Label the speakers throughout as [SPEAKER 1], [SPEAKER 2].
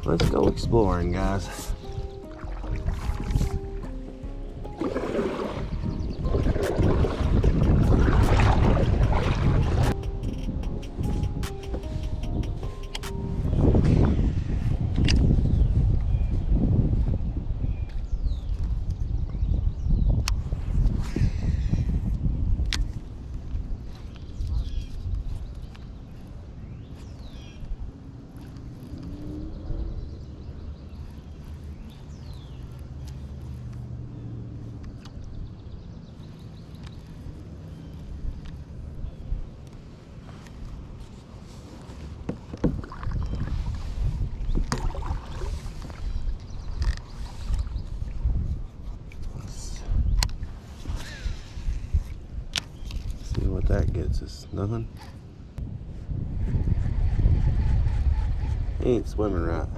[SPEAKER 1] Let's go exploring, guys. See what that gets us. Nothing. He ain't swimming right.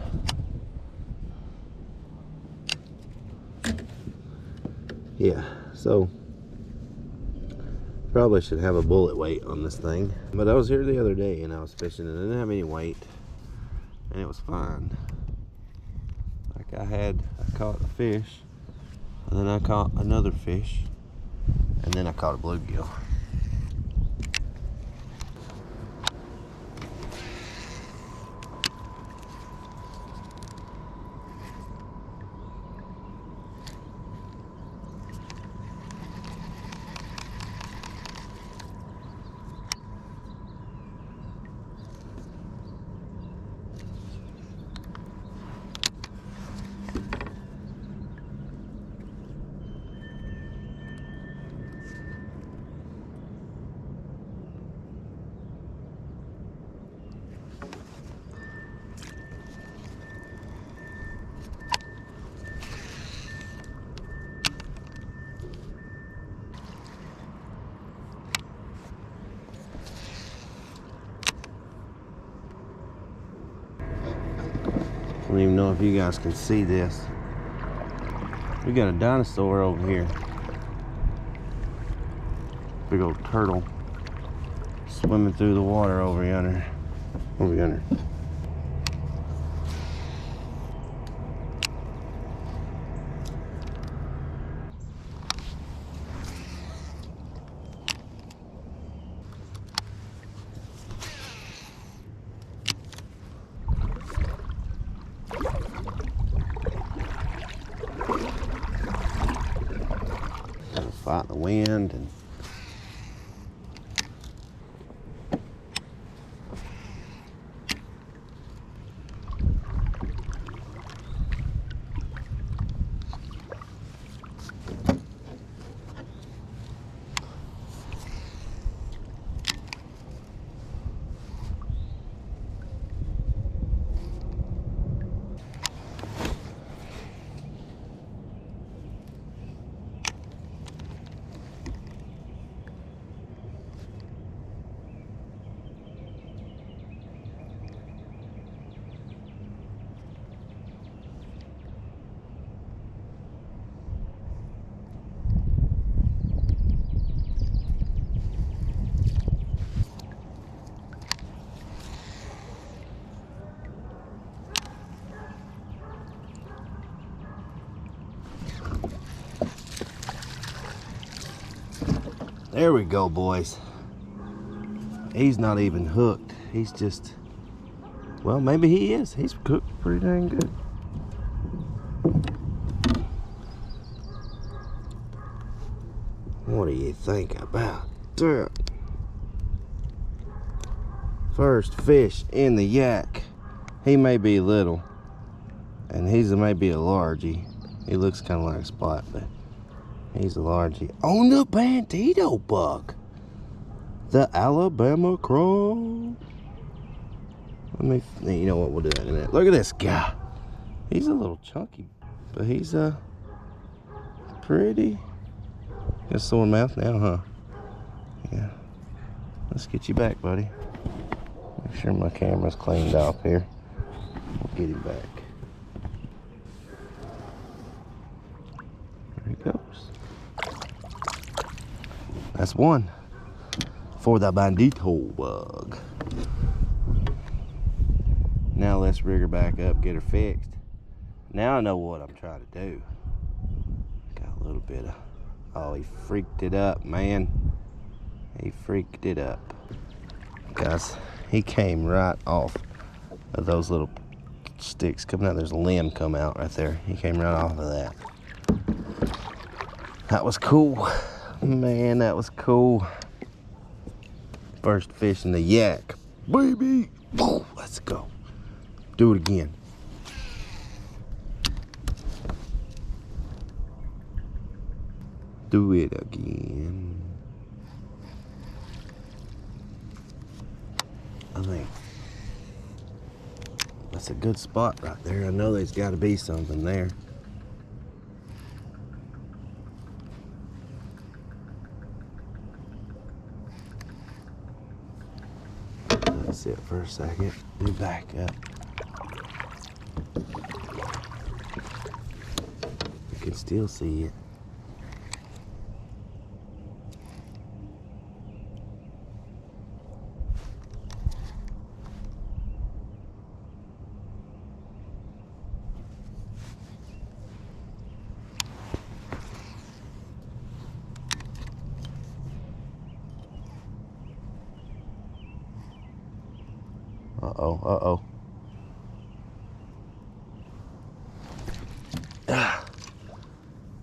[SPEAKER 1] Yeah, so probably should have a bullet weight on this thing. But I was here the other day and I was fishing and I didn't have any weight and it was fine. Like I caught a fish and then I caught another fish and then I caught a bluegill. I don't even know if you guys can see this. We got a dinosaur over here. Big old turtle swimming through the water over yonder. Over yonder. Gotta fight the wind and there we go, boys. He's not even hooked. He's just, well, maybe he is. He's cooked pretty dang good. What do you think about that? First fish in the yak. He may be little, and he's maybe a largie. He looks kind of like a spot, but he's a largie. On the bandito buck. The Alabama crawl. Let me, you know what, we'll do that in a minute. Look at this guy. He's a little chunky, but he's pretty. Got a sore mouth now, huh? Yeah. Let's get you back, buddy. Make sure my camera's cleaned off here. We'll get him back. There he goes. That's one for the bandito bug. Now let's let's rig her back up, get her fixed. Now I know what I'm trying to do. Got a little bit of, oh, he freaked it up, man. He freaked it up. Guys, he came right off of those little sticks coming out. There's a limb come out right there. He came right off of that. That was cool. Man, that was cool. First fish in the yak. Baby! Oh, let's go. Do it again. Do it again. I think that's a good spot right there. I know there's got to be something there. Let's sit for a second. Be back up. You can still see it. Uh-oh, uh-oh.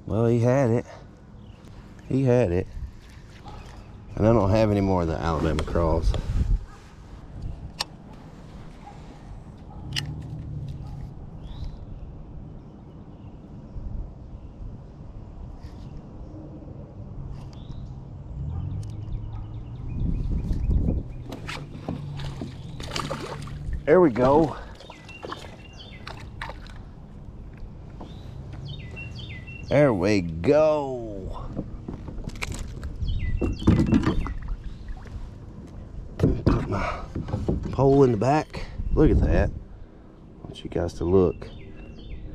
[SPEAKER 1] Well, he had it. He had it. And I don't have any more of the Alabama craws. There we go. There we go. Put my pole in the back. Look at that. I want you guys to look.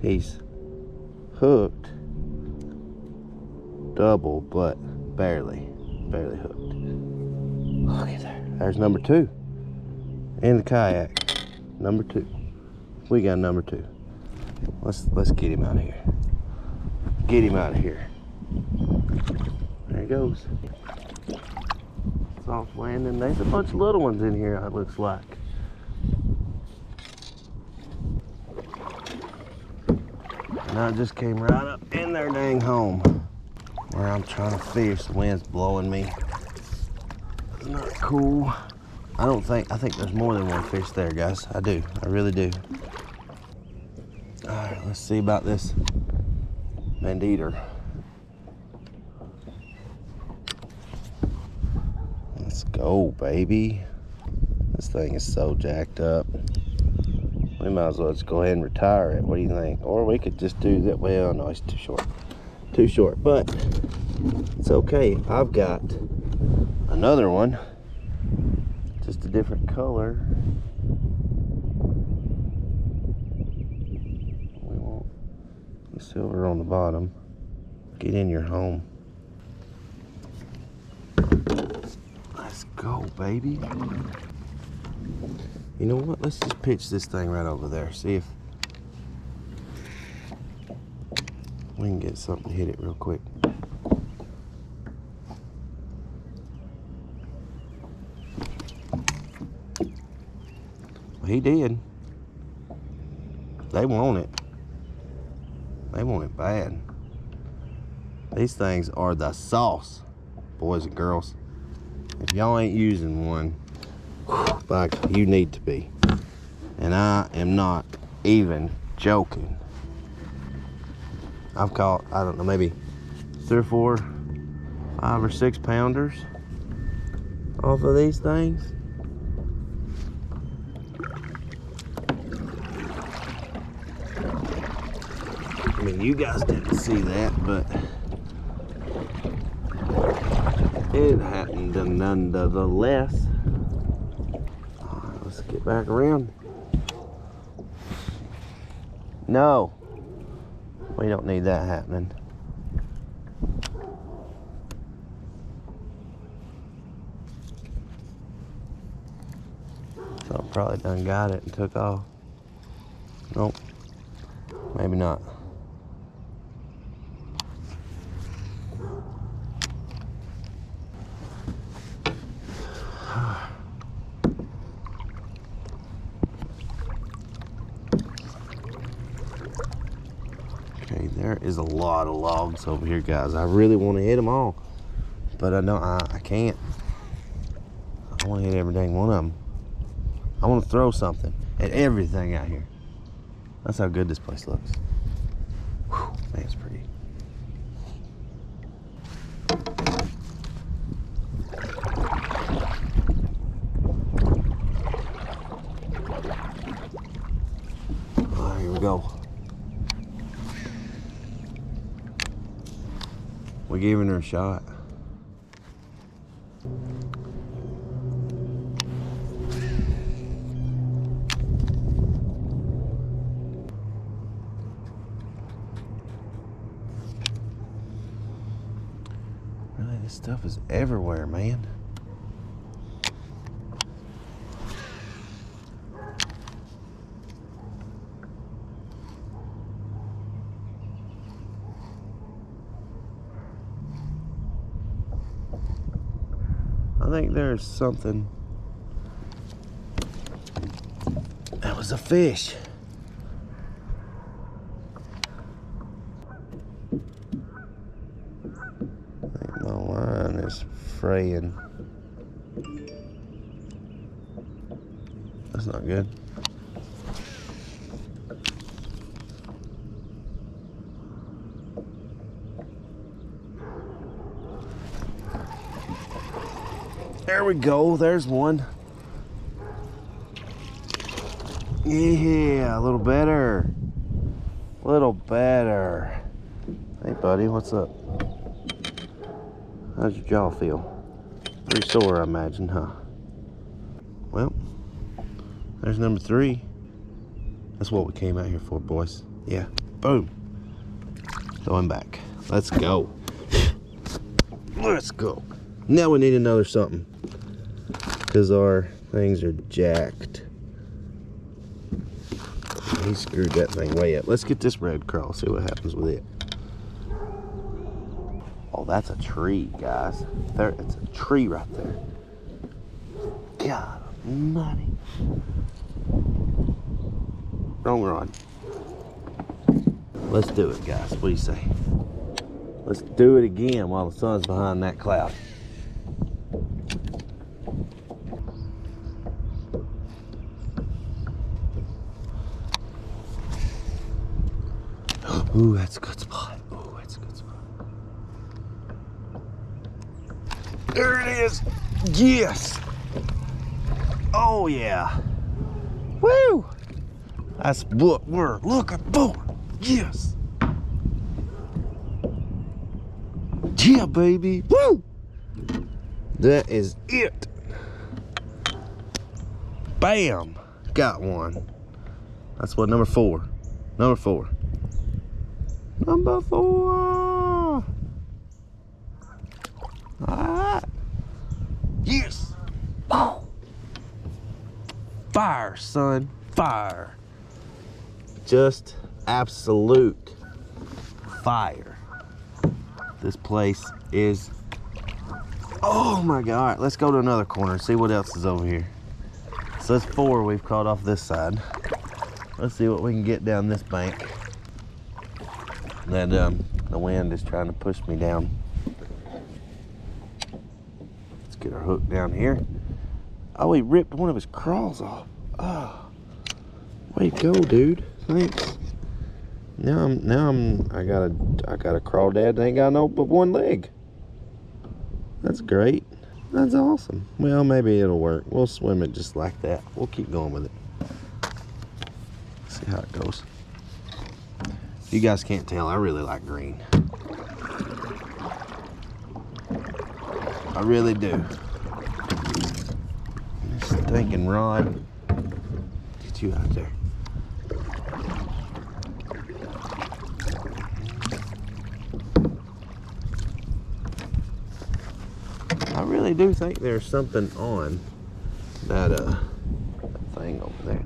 [SPEAKER 1] He's hooked. Double, but barely hooked. Look at there. There's number 2 in the kayak. Number 2. We got number 2. Let's get him out of here. Get him out of here. There he goes. Soft landing. There's a bunch of little ones in here, it looks like. And I just came right up in their dang home where I'm trying to fish. The wind's blowing me. It's not cool. I think there's more than one fish there, guys. I do. I really do. All right, let's see about this bandeater. Let's go, baby. This thing is so jacked up. We might as well just go ahead and retire it. What do you think? Or we could just do that. Well, no, it's too short. Too short, but it's okay. I've got another one. Just a different color. We want the silver on the bottom. Get in your home. Let's go, baby. You know what? Let's just pitch this thing right over there. See if we can get something to hit it real quick. He did. They want it. They want it bad. These things are the sauce, boys and girls. If y'all ain't using one, like you need to be. And I am not even joking. I've caught, I don't know, maybe 3 or 4, 5 or 6 pounders off of these things. I mean, you guys didn't see that, but it happened nonetheless. All right, let's get back around. No, we don't need that happening. So I probably done got it and took off. Nope. Maybe not. Okay, there is a lot of logs over here, guys. I really want to hit them all, but I can't. I want to hit every dang one of them. I want to throw something at everything out here. That's how good this place looks. Whew, man, it's pretty. Oh, here we go. We're giving her a shot. Really, this stuff is everywhere, man. I think there's something. That was a fish. I think my line is fraying. That's not good. There we go, there's one. Yeah, a little better. A little better. Hey buddy, what's up? How's your jaw feel? Pretty sore, I imagine, huh? Well, there's number 3. That's what we came out here for, boys. Yeah, boom. Throw him back. Let's go. Let's go. Now we need another something, because our things are jacked. He screwed that thing way up. Let's get this red crawl, see what happens with it. Oh, that's a tree, guys. It's a tree right there. God almighty. Wrong rod. Let's do it, guys. What do you say? Let's do it again while the sun's behind that cloud. Ooh, that's a good spot. Ooh, that's a good spot. There it is. Yes. Oh, yeah. Woo. That's what we're looking for. Yes. Yeah, baby. Woo. That is it. Bam. Got one. That's what, number 4. Number 4. Number 4. Alright. Yes. Oh. Fire, son. Fire. Just absolute fire. This place is, oh my God. Let's go to another corner and see what else is over here. So that's 4 we've caught off this side. Let's see what we can get down this bank. That the wind is trying to push me down. Let's get our hook down here. Oh, he ripped one of his crawls off. Oh, way to go, dude. Thanks. I got a crawdad that ain't got no but one leg. That's great. That's awesome. Well, maybe it'll work. We'll swim it just like that. We'll keep going with it. See how it goes. You guys can't tell, I really like green. I really do. This stinking rod. Get you out there. I really do think there's something on that thing over there.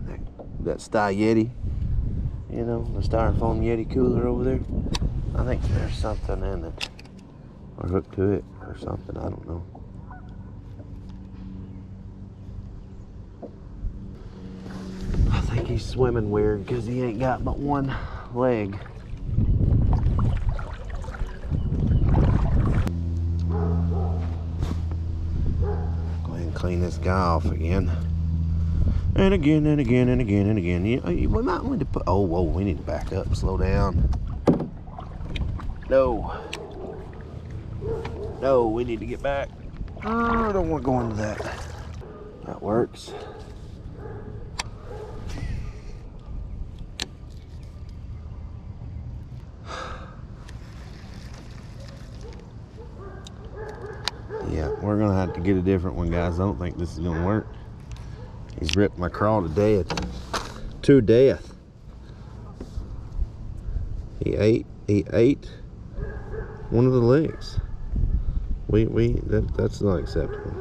[SPEAKER 1] That Sty Yeti. You know, the styrofoam Yeti cooler over there. I think there's something in it. Or hooked to it or something, I don't know. I think he's swimming weird because he ain't got but one leg. Go ahead and clean this guy off again. And again, and again, and again, and again. We might want to put, oh, whoa, we need to back up, slow down. No. No, we need to get back. Oh, I don't want to go into that. That works. Yeah, we're gonna have to get a different one, guys. I don't think this is gonna work. He's ripped my crawl to death. To death. He ate one of the legs. That's not acceptable.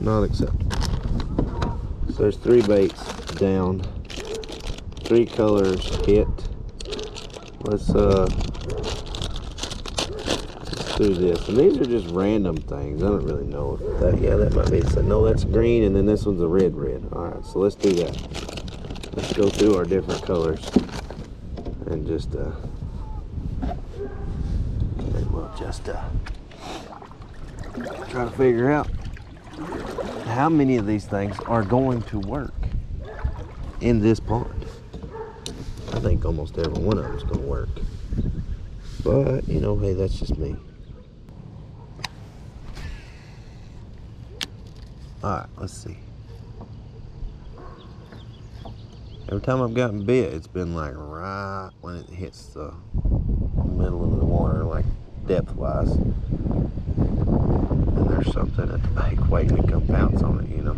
[SPEAKER 1] Not acceptable. So there's 3 baits down. 3 colors hit. Let's do this. And these are just random things. I don't really know if that, yeah, that might be, so no, that's green, and then this one's a red. Alright, so let's do that. Let's go through our different colors and just we'll just try to figure out how many of these things are going to work in this pond. I think almost every one of them is going to work. But, you know, hey, that's just me. Alright, let's see. Every time I've gotten bit, it's been like right when it hits the middle of the water, like depth-wise. And there's something at the bank waiting to come pounce on it, you know.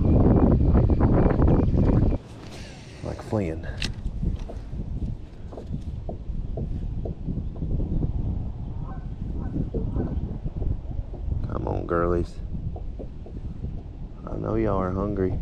[SPEAKER 1] Like fleeing. Come on, girlies. I know y'all are hungry.